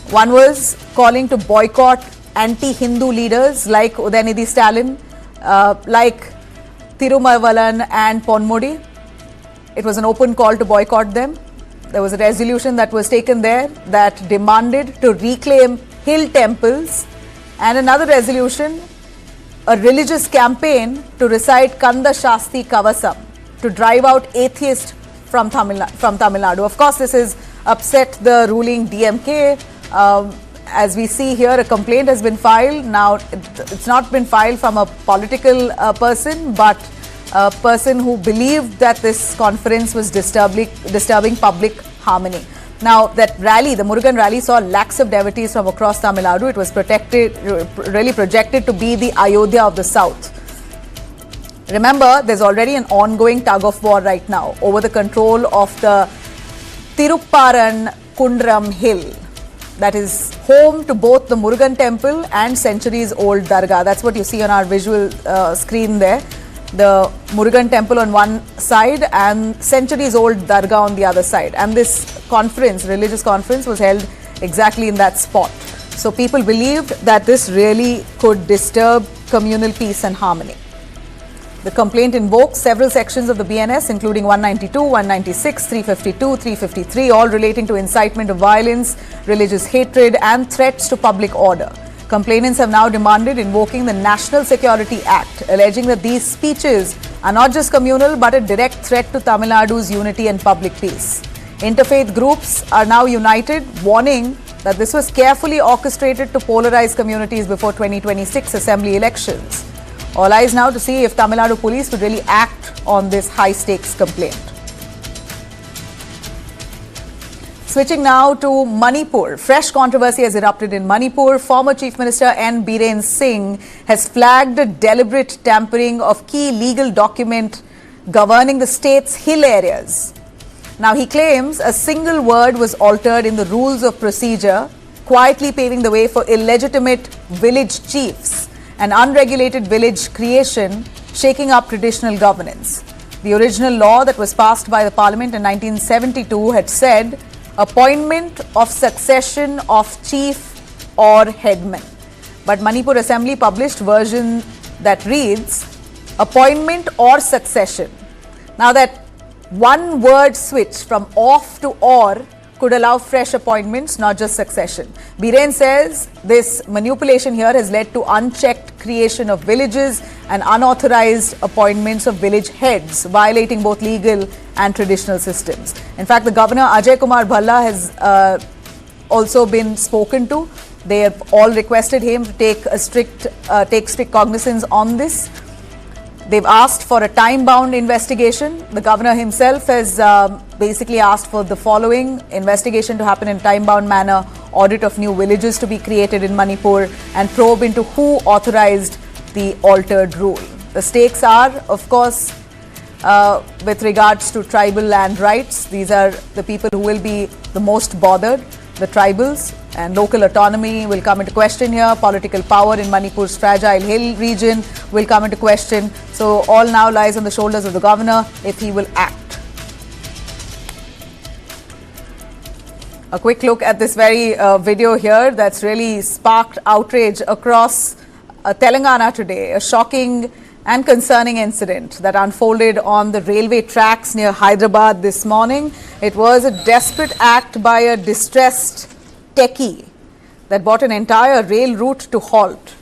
One was calling to boycott anti-Hindu leaders like Udayanidhi Stalin, like Thirumarvalan and Ponmudi. It was an open call to boycott them. There was a resolution that was taken there that demanded to reclaim hill temples, and another resolution, a religious campaign to recite Kanda Shasti Kavasam to drive out atheists from Tamil Nadu. Of course, this has upset the ruling DMK, as we see here, a complaint has been filed. Now, it's not been filed from a political person, but a person who believed that this conference was disturbing public harmony. Now, that rally, the Murugan rally, saw lakhs of devotees from across Tamil Nadu. It was really projected to be the Ayodhya of the South. Remember, there's already an ongoing tug of war right now over the control of the Tirupparan Kundram Hill. That is home to both the Murugan temple and centuries-old Dargah. That's what you see on our visual screen there. The Murugan temple on one side and centuries-old Dargah on the other side. And this conference, religious conference, was held exactly in that spot. So people believed that this really could disturb communal peace and harmony. The complaint invokes several sections of the BNS, including 192, 196, 352, 353, all relating to incitement of violence, religious hatred, and threats to public order. Complainants have now demanded invoking the National Security Act, alleging that these speeches are not just communal but a direct threat to Tamil Nadu's unity and public peace. Interfaith groups are now united, warning that this was carefully orchestrated to polarize communities before 2026 assembly elections. All eyes now to see if Tamil Nadu police would really act on this high-stakes complaint. Switching now to Manipur. Fresh controversy has erupted in Manipur. Former Chief Minister N. Biren Singh has flagged a deliberate tampering of key legal document governing the state's hill areas. Now, he claims a single word was altered in the rules of procedure, quietly paving the way for illegitimate village chiefs and unregulated village creation, shaking up traditional governance. The original law that was passed by the parliament in 1972 had said appointment of succession of chief or headman. But Manipur Assembly published version that reads appointment or succession. Now, that one word switch from off to or could allow fresh appointments, not just succession. Biren says this manipulation here has led to unchecked creation of villages and unauthorized appointments of village heads, violating both legal and traditional systems. In fact, the governor Ajay Kumar Bhalla has also been spoken to. They have all requested him to take strict cognizance on this. They've asked for a time-bound investigation. The governor himself has basically asked for the following: investigation to happen in time-bound manner, audit of new villages to be created in Manipur, and probe into who authorized the altered rule. The stakes are, of course, with regards to tribal land rights. These are the people who will be the most bothered, the tribals, and local autonomy will come into question here. Political power in Manipur's fragile hill region will come into question. So all now lies on the shoulders of the governor if he will act. A quick look at this very video here that's really sparked outrage across Telangana today. A shocking and concerning incident that unfolded on the railway tracks near Hyderabad this morning. It was a desperate act by a distressed techie that brought an entire rail route to halt.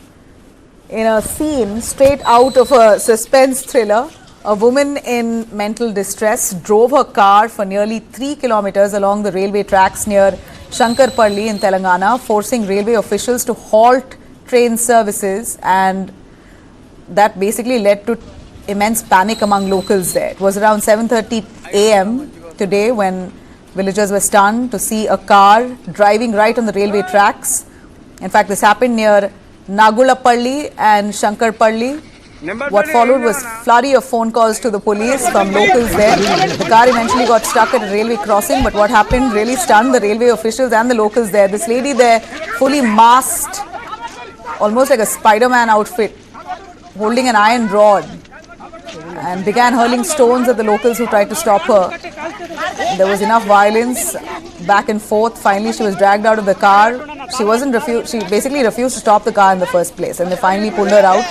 In a scene straight out of a suspense thriller, a woman in mental distress drove her car for nearly 3 kilometers along the railway tracks near Shankarpalli in Telangana, forcing railway officials to halt train services, and that basically led to immense panic among locals there. It was around 7:30 a.m. today when villagers were stunned to see a car driving right on the railway tracks. In fact, this happened near Nagulapalli and Shankarpalli. What followed was flurry of phone calls to the police from locals there. The car eventually got stuck at a railway crossing, but what happened really stunned the railway officials and the locals there. This lady there, fully masked, almost like a Spider-Man outfit, holding an iron rod, and began hurling stones at the locals who tried to stop her. There was enough violence, back and forth. Finally, she was dragged out of the car. She basically refused to stop the car in the first place, and they finally pulled her out.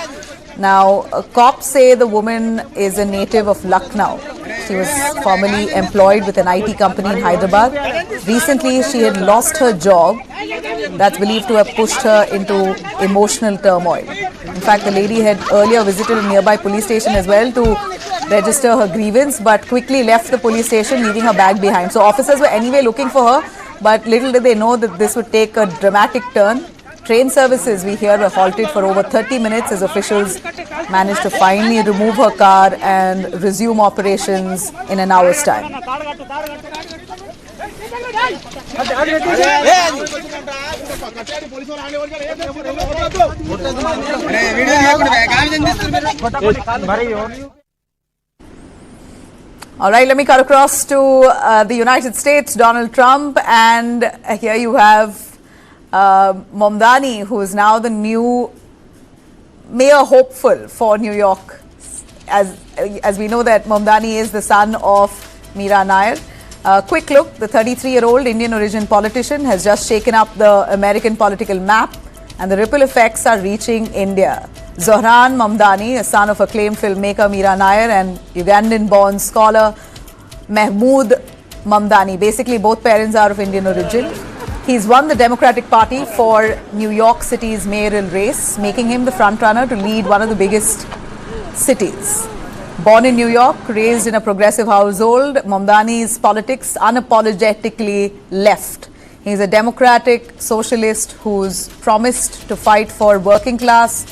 Now, cops say the woman is a native of Lucknow. She was formerly employed with an IT company in Hyderabad. Recently, she had lost her job. That's believed to have pushed her into emotional turmoil. In fact, the lady had earlier visited a nearby police station as well to register her grievance, but quickly left the police station, leaving her bag behind. So officers were anyway looking for her, But little did they know that this would take a dramatic turn. Train services, we hear, were halted for over 30 minutes as officials managed to finally remove her car and resume operations in an hour's time. All right, let me cut across to the United States, Donald Trump, and here you have Mamdani, who is now the new mayor hopeful for New York. As we know that Mamdani is the son of Meera Nair. Quick look, the 33-year-old Indian origin politician has just shaken up the American political map, and the ripple effects are reaching India. Zohran Mamdani, a son of acclaimed filmmaker Meera Nair and Ugandan-born scholar Mahmood Mamdani. Basically, both parents are of Indian origin. He's won the Democratic Party for New York City's mayoral race, making him the frontrunner to lead one of the biggest cities. Born in New York, raised in a progressive household, Mamdani's politics unapologetically left. He's a democratic socialist who's promised to fight for working class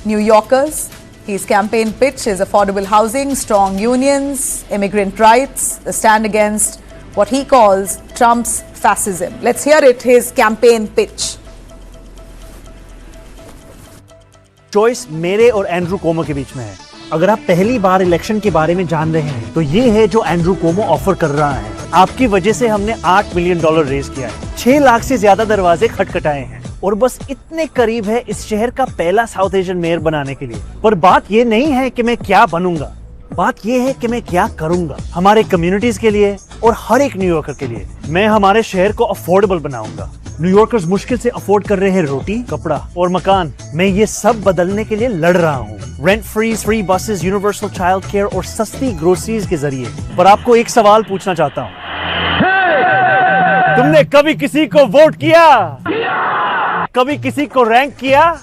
New Yorkers. His campaign pitch is affordable housing, strong unions, immigrant rights, a stand against what he calls Trump's fascism. Let's hear it, his campaign pitch. Choice मेरे और Andrew कोमो के बीच में है। अगर आप पहली बार election के बारे में जान रहे हैं तो ये है जो एंड्रू कोमो ऑफर कर रहा है। आपकी वजह से हमने $8 मिलियन रेज किया है, 6 लाख से ज्यादा दरवाजे खटखटाए हैं और बस इतने करीब है इस शहर का पहला साउथ एशियन मेयर बनाने के लिए। पर बात ये नहीं है कि मैं क्या बनूंगा, बात ये है कि मैं क्या करूंगा हमारे कम्युनिटीज के लिए और हर एक न्यूयॉर्कर के लिए। मैं हमारे शहर को अफोर्डेबल बनाऊंगा। न्यूयॉर्कर्स मुश्किल से अफोर्ड कर रहे हैं रोटी, कपड़ा और मकान। मैं ये सब बदलने के लिए लड़ रहा हूँ। Rent free buses, universal child care और सस्ती ग्रोसरीज के जरिए। पर आपको एक सवाल पूछना चाहता हूँ, तुमने कभी किसी को वोट किया? कभी किसी को रैंक किया?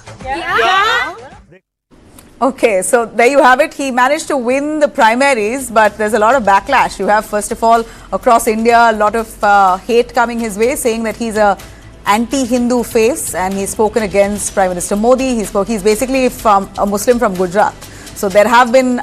Okay, so there you have it. He managed to win the primaries, but there's a lot of backlash. You have, first of all, across India, a lot of hate coming his way, saying that he's a anti-Hindu face, and he's spoken against Prime Minister Modi. He's basically from a Muslim from Gujarat. So there have been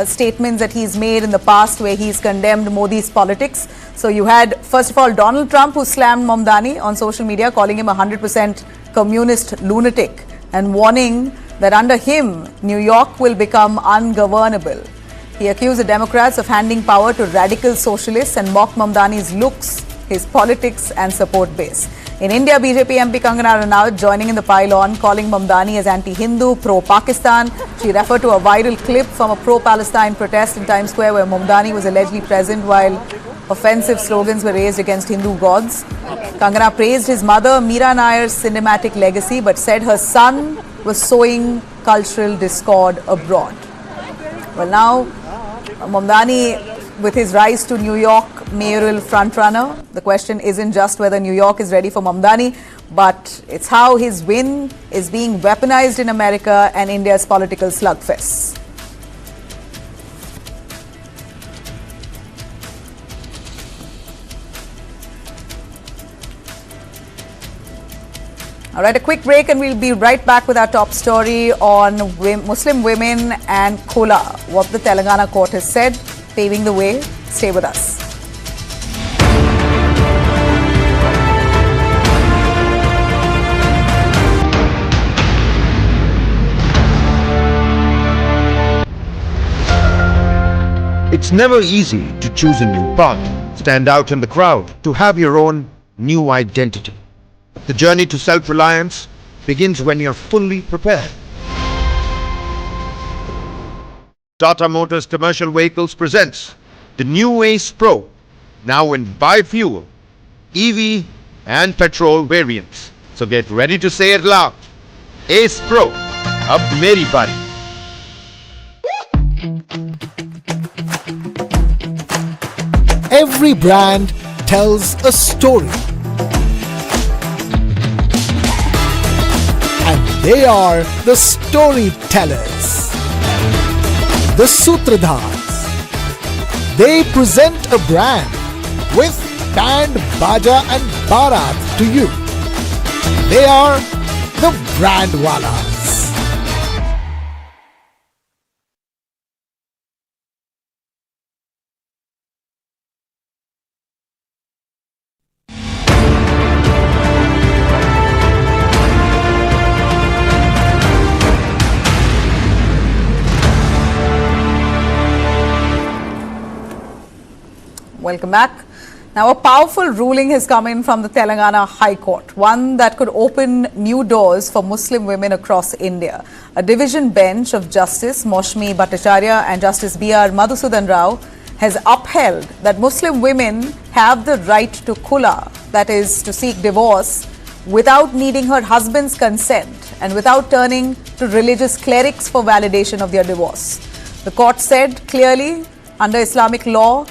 statements that he's made in the past where he's condemned Modi's politics. So you had, first of all, Donald Trump, who slammed Mamdani on social media, calling him a 100% communist lunatic and warning that under him, New York will become ungovernable. He accused the Democrats of handing power to radical socialists and mocked Mamdani's looks, his politics and support base. In India, BJP MP Kangana Ranaut joining in the pile-on, calling Mamdani as anti-Hindu, pro-Pakistan. She referred to a viral clip from a pro-Palestine protest in Times Square where Mamdani was allegedly present while offensive slogans were raised against Hindu gods. Kangana praised his mother, Meera Nair's cinematic legacy, but said her son was sowing cultural discord abroad. Well, now, Mamdani, with his rise to New York mayoral frontrunner, the question isn't just whether New York is ready for Mamdani, but it's how his win is being weaponized in America and India's political slugfest. All right, a quick break and we'll be right back with our top story on Muslim women and Khola, what the Telangana court has said, paving the way. Stay with us. It's never easy to choose a new path, stand out in the crowd, to have your own new identity. The journey to self-reliance begins when you're fully prepared. Tata Motors Commercial Vehicles presents the new Ace Pro, now in bi-fuel, EV and petrol variants. So get ready to say it loud. Ace Pro, ab meri bari. Every brand tells a story. And they are the storytellers, the Sutradhars. They present a brand with band, baja and barat to you. They are the Brandwalas. Welcome back. Now, a powerful ruling has come in from the Telangana High Court, one that could open new doors for Muslim women across India. A division bench of Justice Moshmi Bhattacharya and Justice B.R. Madhusudan Rao has upheld that Muslim women have the right to khula, that is, to seek divorce, without needing her husband's consent and without turning to religious clerics for validation of their divorce. The court said clearly, under Islamic law,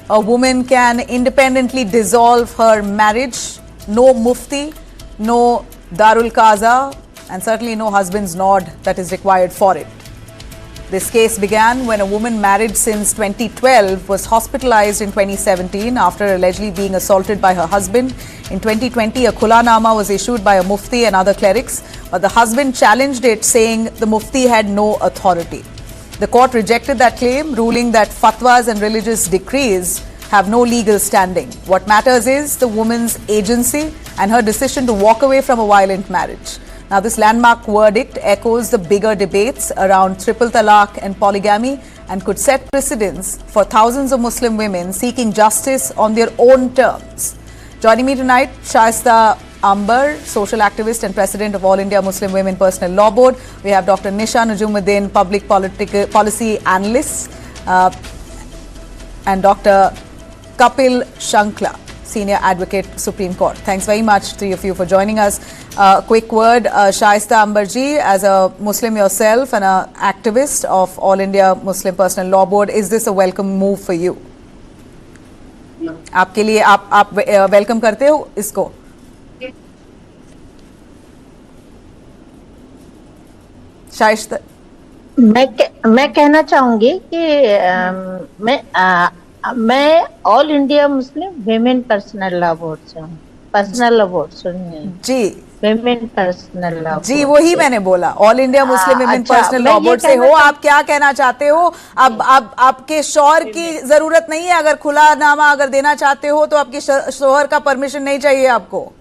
a woman can independently dissolve her marriage, no mufti, no darul qaza, and certainly no husband's nod that is required for it. This case began when a woman married since 2012 was hospitalized in 2017 after allegedly being assaulted by her husband. In 2020, a khulanama was issued by a mufti and other clerics, but the husband challenged it, saying the mufti had no authority. The court rejected that claim, ruling that fatwas and religious decrees have no legal standing. What matters is the woman's agency and her decision to walk away from a violent marriage. Now, this landmark verdict echoes the bigger debates around triple talaq and polygamy and could set precedents for thousands of Muslim women seeking justice on their own terms. Joining me tonight, Shaista Ambar, social activist and president of All India Muslim Women Personal Law Board. We have Dr. Nisha Najumuddin, public policy analyst, and Dr. Kapil Shankla, senior advocate, Supreme Court. Thanks very much, three of you, for joining us. Quick word, Shaista Ambarji, as a Muslim yourself and an activist of All India Muslim Personal Law Board, is this a welcome move for you? आपके लिए आप welcome करते हो इसको? शाइस्ता, मैं कहना चाहूंगी कि मैं all India Muslim women personal law board से हूँ। पर्सनल लॉ बोर्ड सुनिए जी, विमेन पर्सनल लॉ जी, वही मैंने बोला, all India Muslim women personal law board से हो। आप क्या कहना चाहते हो? अब आपके शौहर की जरूरत नहीं है, अगर खुला नामा अगर देना चाहते हो तो आपके शौहर का परमिशन नहीं चाहिए आपको।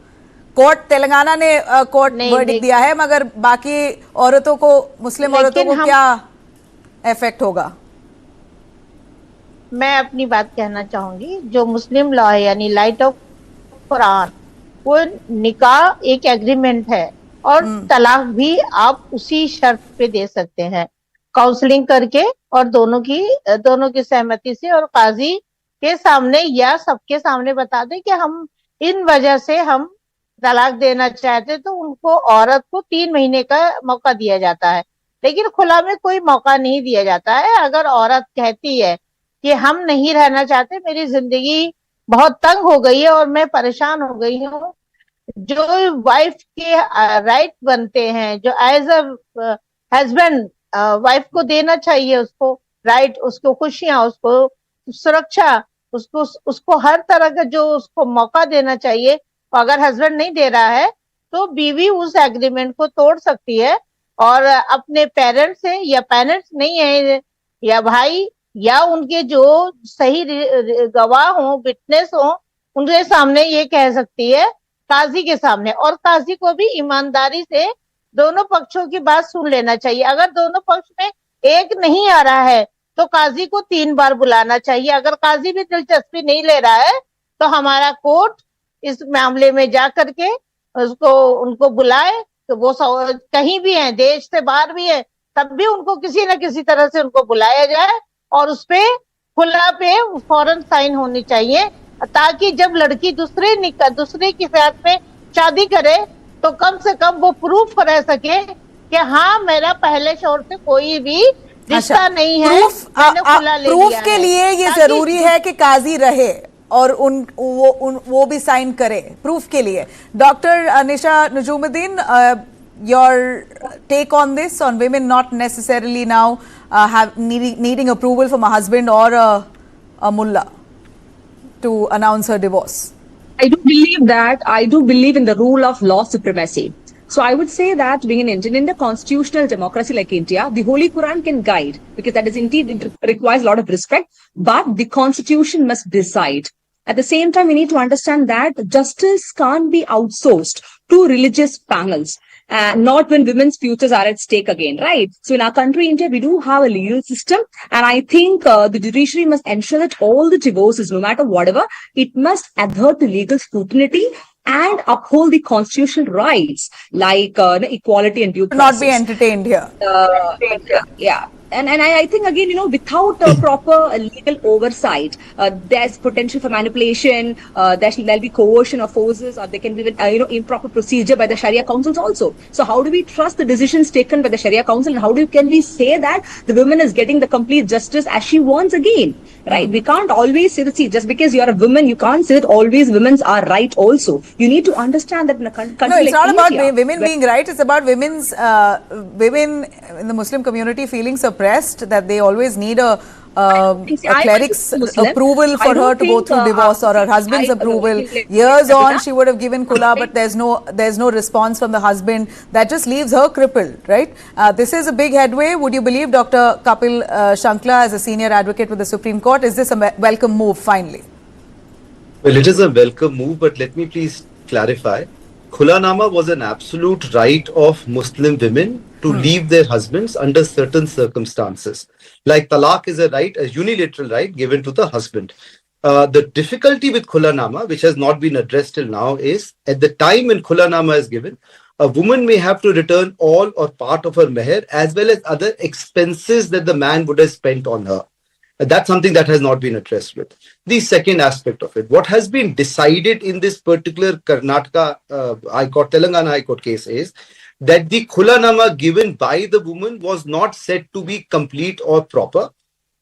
कोर्ट, तेलंगाना ने कोर्ट वर्डिक्ट दिया है, मगर बाकी औरतों को, मुस्लिम औरतों को क्या इफेक्ट होगा? मैं अपनी बात कहना चाहूंगी। जो मुस्लिम लॉ है, यानी लाइट ऑफ कुरान, वो निकाह एक एग्रीमेंट है और तलाक भी आप उसी शर्त पे दे सकते हैं, काउंसलिंग करके और दोनों की सहमति से और काजी के सामने या सबके सामने बता दें कि हम इन वजह से हम तलाक देना चाहते, तो उनको, औरत को 3 महीने का मौका दिया जाता है। लेकिन खुला में कोई मौका नहीं दिया जाता है। अगर औरत कहती है कि हम नहीं रहना चाहते, मेरी जिंदगी बहुत तंग हो गई है और मैं परेशान हो गई हूँ, जो वाइफ के राइट बनते हैं, जो एज अ हस्बैंड वाइफ को देना चाहिए, उसको राइट, उसको खुशियां, उसको सुरक्षा, उसको हर तरह का जो उसको मौका देना चाहिए, अगर हस्बैंड नहीं दे रहा है तो बीवी उस एग्रीमेंट को तोड़ सकती है और अपने पेरेंट्स से, या पेरेंट्स नहीं है, या भाई, या उनके जो सही गवाह हो, विटनेस हो, उनके सामने ये कह सकती है, काजी के सामने। और काजी को भी ईमानदारी से दोनों पक्षों की बात सुन लेना चाहिए। अगर दोनों पक्ष में एक नहीं आ रहा है तो काजी को 3 बार बुलाना चाहिए। अगर काजी भी दिलचस्पी नहीं ले रहा है तो हमारा कोर्ट इस मामले में जा करके उनको बुलाए, तो वो कहीं भी हैं, देश से बाहर भी है, तब भी उनको किसी न किसी तरह से उनको बुलाया जाए और उसपे खुला पे फौरन साइन होनी चाहिए, ताकि जब लड़की दूसरे के साथ में शादी करे तो कम से कम वो प्रूफ रह सके कि हाँ, मेरा पहले शौहर से कोई भी रिश्ता नहीं है, मैंने खुला ले लिया है। प्रूफ के लिए ये जरूरी है कि काजी रहे और वो भी साइन करे प्रूफ के लिए। Doctor Nisha Najumuddin, your take on this, on women not necessarily now needing approval from a husband or a mullah to announce her divorce? I do believe in the rule of law supremacy. So I would say that being an Indian in a constitutional democracy like India, the Holy Quran can guide, because that is indeed, it requires a lot of respect, but the constitution must decide. At the same time, we need to understand that justice can't be outsourced to religious panels. Not when women's futures are at stake again, right? So in our country, India, we do have a legal system, and I think the judiciary must ensure that all the divorces, no matter whatever, it must adhere to legal scrutiny and uphold the constitutional rights like equality and due process. Not be entertained here. Yeah. And I think, again, without proper legal oversight, there's potential for manipulation, there'll be coercion of forces, or there can be improper procedure by the Sharia councils also. So how do we trust the decisions taken by the Sharia council, and how can we say that the woman is getting the complete justice as she wants again, right? We can't always say that, just because you're a woman, you can't say that always women's are right also. You need to understand that in a country like India. No, it's not about women being right, it's about women in the Muslim community feeling suppressed, that they always need a cleric's approval for her to go through divorce, or her husband's approval. Years on, she would have given khula, but there's no response from the husband. That just leaves her crippled, right? This is a big headway. Would you believe Dr. Kapil Shankla as a senior advocate with the Supreme Court? Is this a welcome move finally? Well, it is a welcome move, but let me please clarify. Khulanama was an absolute right of Muslim women to leave their husbands under certain circumstances. Like talaq is a unilateral right given to the husband. The difficulty with Khulanama, which has not been addressed till now, is at the time when Khulanama is given, a woman may have to return all or part of her meher as well as other expenses that the man would have spent on her. That's something that has not been addressed with. The second aspect of it, what has been decided in this particular Karnataka High Court, Telangana High Court case is that the Khulanama given by the woman was not said to be complete or proper,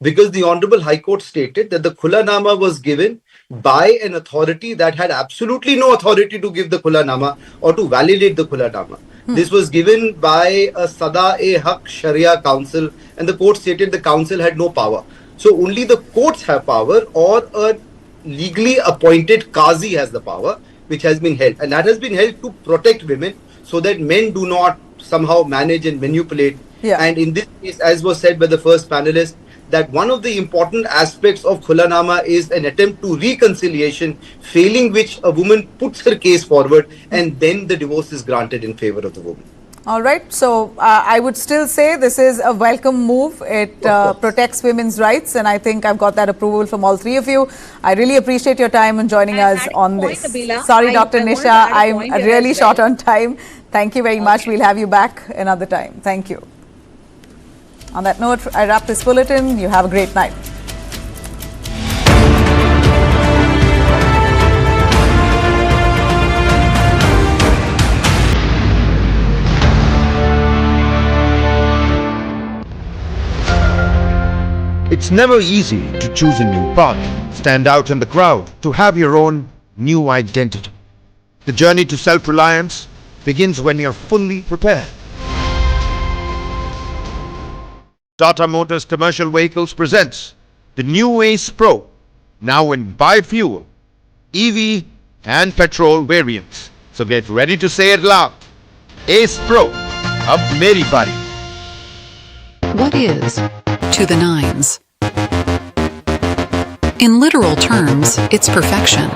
because the Honorable High Court stated that the Khulanama was given by an authority that had absolutely no authority to give the Khulanama or to validate the Khulanama. This was given by a Sada-e-Haq Sharia Council, and the court stated the council had no power. So only the courts have power, or a legally appointed Qazi has the power, which has been held. And that has been held to protect women so that men do not somehow manage and manipulate. Yeah. And in this case, as was said by the first panelist, that one of the important aspects of Khulanama is an attempt to reconciliation, failing which a woman puts her case forward and then the divorce is granted in favor of the woman. All right. So I would still say this is a welcome move. It protects women's rights, and I think I've got that approval from all three of you. I really appreciate your time and joining us on this. Sorry, Dr. Nisha, I'm really short on time. Thank you very much. We'll have you back another time. Thank you. On that note, I wrap this bulletin. You have a great night. It's never easy to choose a new path, stand out in the crowd, to have your own new identity. The journey to self-reliance begins when you're fully prepared. Tata Motors Commercial Vehicles presents the new Ace Pro, now in bi-fuel, EV and petrol variants. So get ready to say it loud. Ace Pro, ab meri bari. What is to the nines? In literal terms, it's perfection.